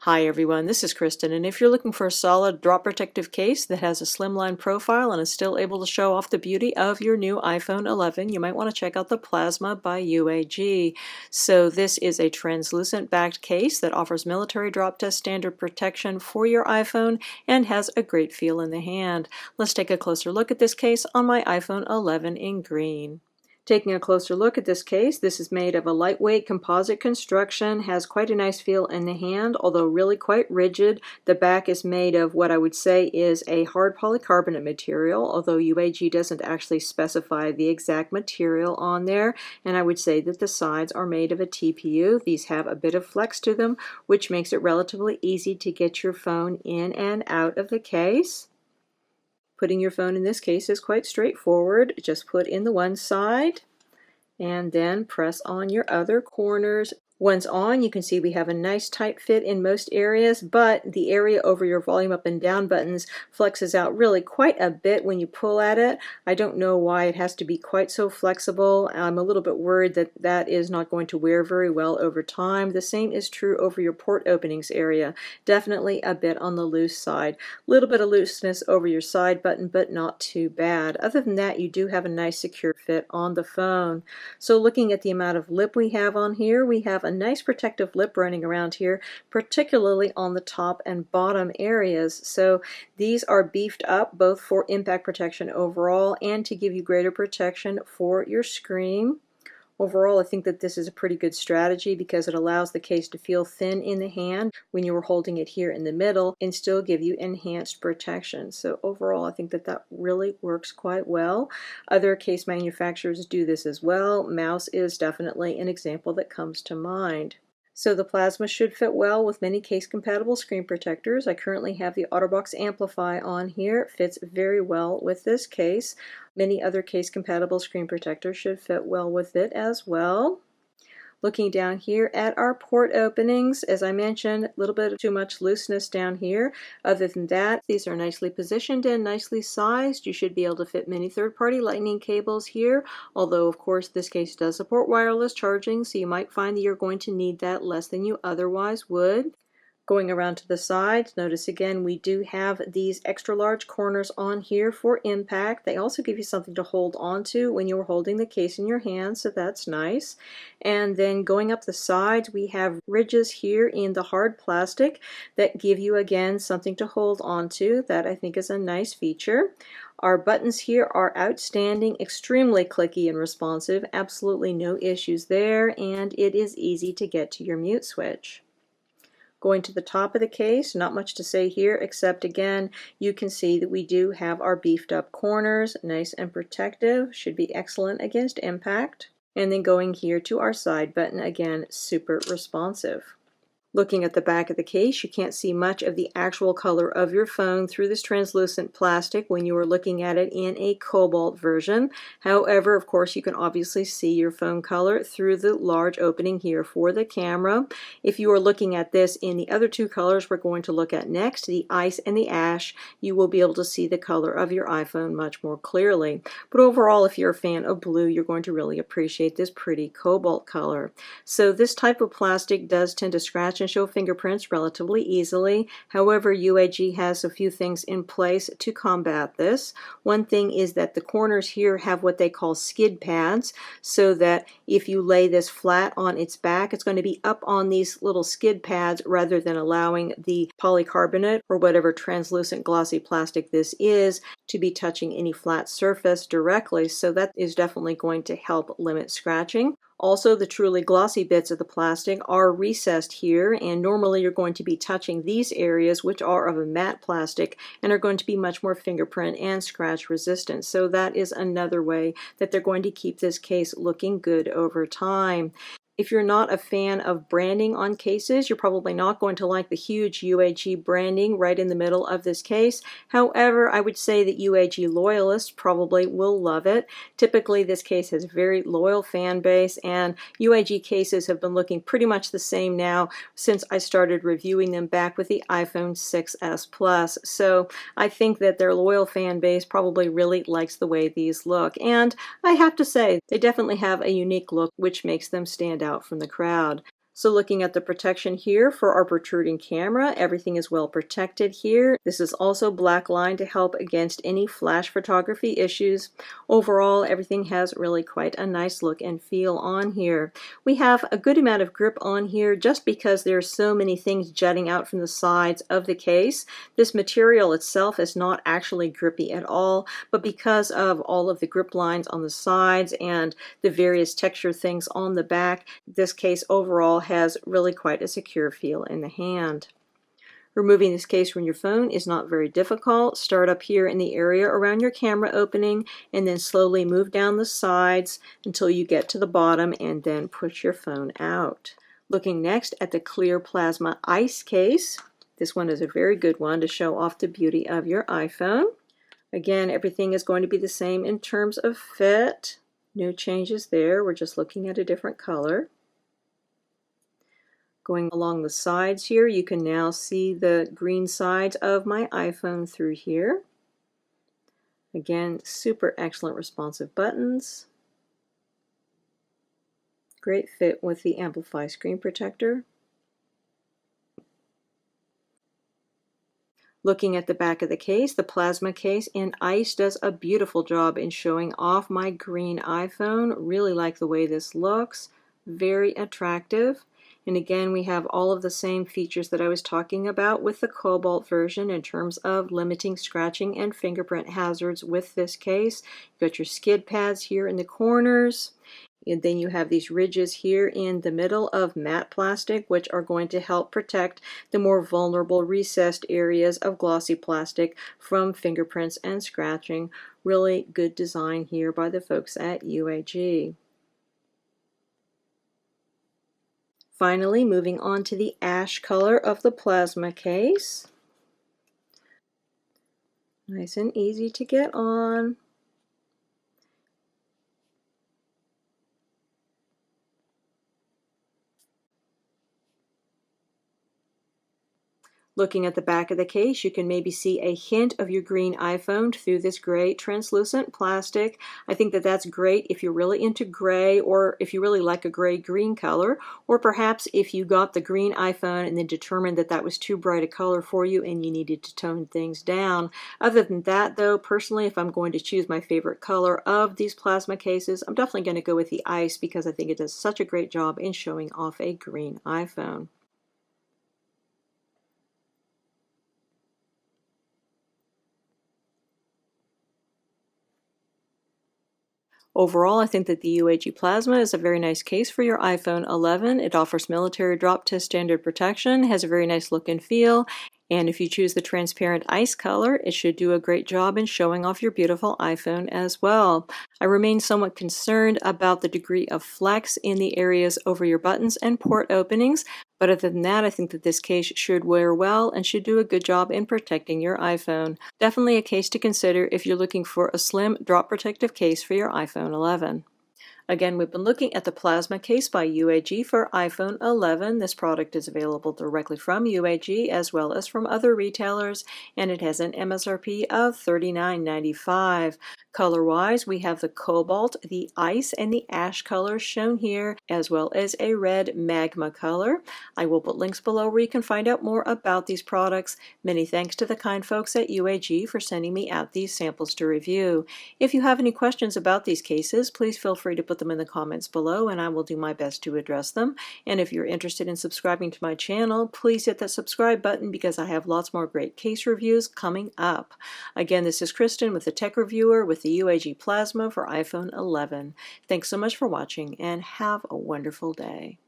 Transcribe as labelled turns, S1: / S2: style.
S1: Hi everyone, this is Kristen, and if you're looking for a solid drop protective case that has a slimline profile and is still able to show off the beauty of your new iPhone 11, you might want to check out the Plasma by UAG. So this is a translucent backed case that offers military drop test standard protection for your iPhone and has a great feel in the hand. Let's take a closer look at this case on my iPhone 11 in green. Taking a closer look at this case, this is made of a lightweight composite construction, has quite a nice feel in the hand, although really quite rigid. The back is made of what I would say is a hard polycarbonate material, although UAG doesn't actually specify the exact material on there, and I would say that the sides are made of a TPU. These have a bit of flex to them, which makes it relatively easy to get your phone in and out of the case. Putting your phone in this case is quite straightforward. Just put in the one side and then press on your other corners. Once on, you can see we have a nice tight fit in most areas, but the area over your volume up and down buttons flexes out really quite a bit when you pull at it. I don't know why it has to be quite so flexible. I'm a little bit worried that that is not going to wear very well over time. The same is true over your port openings area. Definitely a bit on the loose side. A little bit of looseness over your side button, but not too bad. Other than that, you do have a nice secure fit on the phone. So looking at the amount of lip we have on here, we have a nice protective lip running around here, particularly on the top and bottom areas. So these are beefed up both for impact protection overall and to give you greater protection for your screen. Overall, I think that this is a pretty good strategy because it allows the case to feel thin in the hand when you were holding it here in the middle and still give you enhanced protection. So overall, I think that that really works quite well. Other case manufacturers do this as well. Mouse is definitely an example that comes to mind. So the Plasma should fit well with many case-compatible screen protectors. I currently have the OtterBox Amplify on here. It fits very well with this case. Many other case-compatible screen protectors should fit well with it as well. Looking down here at our port openings, as I mentioned, a little bit of too much looseness down here. Other than that, these are nicely positioned and nicely sized. You should be able to fit many third-party lightning cables here, although of course this case does support wireless charging, so you might find that you're going to need that less than you otherwise would. Going around to the sides, notice again we do have these extra large corners on here for impact. They also give you something to hold on to when you're holding the case in your hand, so that's nice. And then going up the sides, we have ridges here in the hard plastic that give you again something to hold on to. That I think is a nice feature. Our buttons here are outstanding, extremely clicky and responsive, absolutely no issues there, and it is easy to get to your mute switch. Going to the top of the case, not much to say here except again you can see that we do have our beefed up corners, nice and protective, should be excellent against impact. And then going here to our side button, again super responsive. Looking at the back of the case, you can't see much of the actual color of your phone through this translucent plastic when you are looking at it in a cobalt version. However, of course, you can obviously see your phone color through the large opening here for the camera. If you are looking at this in the other two colors we're going to look at next, the ice and the ash, you will be able to see the color of your iPhone much more clearly. But overall, if you're a fan of blue, you're going to really appreciate this pretty cobalt color. So this type of plastic does tend to scratch and show fingerprints relatively easily. However, UAG has a few things in place to combat this. One thing is that the corners here have what they call skid pads, so that if you lay this flat on its back, it's going to be up on these little skid pads rather than allowing the polycarbonate or whatever translucent glossy plastic this is to be touching any flat surface directly. So that is definitely going to help limit scratching. Also, the truly glossy bits of the plastic are recessed here, and normally you're going to be touching these areas, which are of a matte plastic and are going to be much more fingerprint and scratch resistant. So that is another way that they're going to keep this case looking good over time. If you're not a fan of branding on cases, you're probably not going to like the huge UAG branding right in the middle of this case. However, I would say that UAG loyalists probably will love it. Typically, this case has a very loyal fan base, and UAG cases have been looking pretty much the same now since I started reviewing them back with the iPhone 6s Plus. So I think that their loyal fan base probably really likes the way these look. And I have to say, they definitely have a unique look which makes them stand out from the crowd. So looking at the protection here for our protruding camera, everything is well protected here. This is also black line to help against any flash photography issues. Overall, everything has really quite a nice look and feel on here. We have a good amount of grip on here just because there are so many things jutting out from the sides of the case. This material itself is not actually grippy at all, but because of all of the grip lines on the sides and the various texture things on the back, this case overall has really quite a secure feel in the hand. Removing this case from your phone is not very difficult. Start up here in the area around your camera opening and then slowly move down the sides until you get to the bottom and then push your phone out. Looking next at the clear plasma ice case. This one is a very good one to show off the beauty of your iPhone. Again, everything is going to be the same in terms of fit. No changes there. We're just looking at a different color. Going along the sides here, you can now see the green sides of my iPhone through here. Again, super excellent responsive buttons. Great fit with the Amplify screen protector. Looking at the back of the case, the plasma case in ice does a beautiful job in showing off my green iPhone. Really like the way this looks. Very attractive. And again, we have all of the same features that I was talking about with the cobalt version in terms of limiting scratching and fingerprint hazards with this case. You've got your skid pads here in the corners. And then you have these ridges here in the middle of matte plastic, which are going to help protect the more vulnerable recessed areas of glossy plastic from fingerprints and scratching. Really good design here by the folks at UAG. Finally, moving on to the ash color of the plasma case. Nice and easy to get on. Looking at the back of the case, you can maybe see a hint of your green iPhone through this gray translucent plastic. I think that that's great if you're really into gray, or if you really like a gray-green color, or perhaps if you got the green iPhone and then determined that that was too bright a color for you and you needed to tone things down. Other than that, though, personally, if I'm going to choose my favorite color of these plasma cases, I'm definitely going to go with the ice because I think it does such a great job in showing off a green iPhone. Overall, I think that the UAG Plasma is a very nice case for your iPhone 11. It offers military drop test standard protection, has a very nice look and feel, and if you choose the transparent ice color, it should do a great job in showing off your beautiful iPhone as well. I remain somewhat concerned about the degree of flex in the areas over your buttons and port openings, but other than that, I think that this case should wear well and should do a good job in protecting your iPhone. Definitely a case to consider if you're looking for a slim drop protective case for your iPhone 11. Again, we've been looking at the Plasma case by UAG for iPhone 11. This product is available directly from UAG as well as from other retailers, and it has an MSRP of $39.95. Color-wise, we have the cobalt, the ice, and the ash colors shown here, as well as a red magma color. I will put links below where you can find out more about these products. Many thanks to the kind folks at UAG for sending me out these samples to review. If you have any questions about these cases, please feel free to put them in the comments below and I will do my best to address them. And if you're interested in subscribing to my channel, please hit that subscribe button because I have lots more great case reviews coming up. Again, this is Kristen with the Tech Reviewer with the UAG Plasma for iPhone 11. Thanks so much for watching and have a wonderful day.